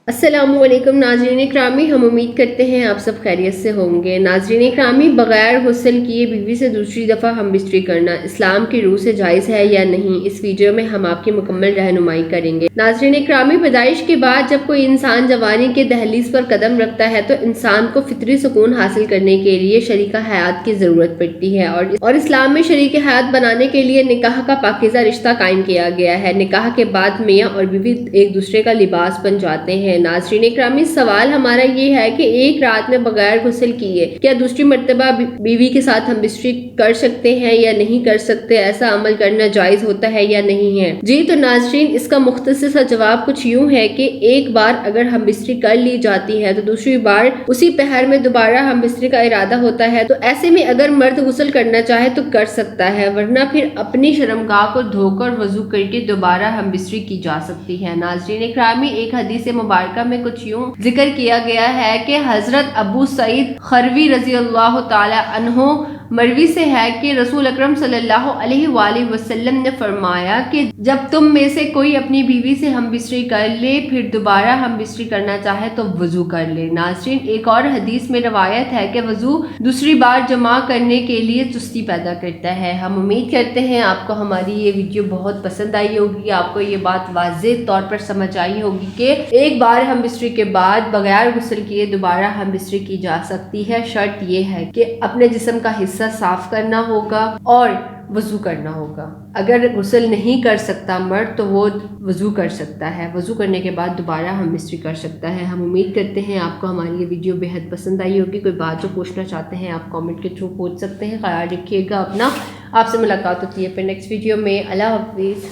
السلام علیکم ناظرین اکرامی، ہم امید کرتے ہیں آپ سب خیریت سے ہوں گے۔ ناظرین اکرامی، بغیر غسل کیے بیوی سے دوسری دفعہ ہم بستری کرنا اسلام کی روح سے جائز ہے یا نہیں، اس ویڈیو میں ہم آپ کی مکمل رہنمائی کریں گے۔ ناظرین اکرامی، پیدائش کے بعد جب کوئی انسان جوانی کے دہلیز پر قدم رکھتا ہے تو انسان کو فطری سکون حاصل کرنے کے لیے شریک حیات کی ضرورت پڑتی ہے اور اسلام میں شریک حیات بنانے کے لیے نکاح کا پاکیزہ رشتہ قائم کیا گیا ہے۔ نکاح کے بعد میاں اور بیوی ایک دوسرے کا لباس بن جاتے ہیں۔ ناظرین اکرامی، سوال ہمارا یہ ہے کہ ایک رات میں بغیر غسل کیے کیا دوسری مرتبہ بیوی کے ساتھ ہم بستری کر سکتے ہیں یا نہیں کر سکتے؟ ایسا عمل کرنا جائز ہوتا ہے یا نہیں ہے؟ جی تو ناظرین، اس کا مختصر سا جواب کچھ یوں ہے کہ ایک بار اگر ہم بستری کر لی جاتی ہے تو دوسری بار اسی پہر میں دوبارہ ہم بستری کا ارادہ ہوتا ہے، تو ایسے میں اگر مرد غسل کرنا چاہے تو کر سکتا ہے، ورنہ پھر اپنی شرمگاہ کو دھو کر وضو کر کے دوبارہ ہم بستری کی جا سکتی ہے۔ ناظرین اکرامی، ایک حدیث مبارکہ میں کچھ یوں ذکر کیا گیا ہے کہ حضرت ابو سعید خروی رضی اللہ تعالی عنہ مروی سے ہے کہ رسول اکرم صلی اللہ علیہ وآلہ وسلم نے فرمایا کہ جب تم میں سے کوئی اپنی بیوی سے ہم بستری کر لے پھر دوبارہ ہم بستری کرنا چاہے تو وضو کر لے۔ ناظرین، ایک اور حدیث میں روایت ہے کہ وضو دوسری بار جمع کرنے کے لیے چستی پیدا کرتا ہے۔ ہم امید کرتے ہیں آپ کو ہماری یہ ویڈیو بہت پسند آئی ہوگی، آپ کو یہ بات واضح طور پر سمجھ آئی ہوگی کہ ایک بار ہم بستری کے بعد بغیر غسل کیے دوبارہ ہم بستری کی جا سکتی ہے۔ شرط یہ ہے کہ اپنے جسم کا حصہ صاف کرنا ہوگا اور وضو کرنا ہوگا۔ اگر غسل نہیں کر سکتا مرد تو وہ وضو کر سکتا ہے، وضو کرنے کے بعد دوبارہ ہم بستری کر سکتا ہے۔ ہم امید کرتے ہیں آپ کو ہماری یہ ویڈیو بہت پسند آئی ہوگی۔ کوئی بات جو پوچھنا چاہتے ہیں آپ کامنٹ کے تھرو پوچھ سکتے ہیں۔ خیال رکھیے گا اپنا، آپ سے ملاقات ہوتی ہے پھر نیکسٹ ویڈیو میں۔ اللہ حافظ۔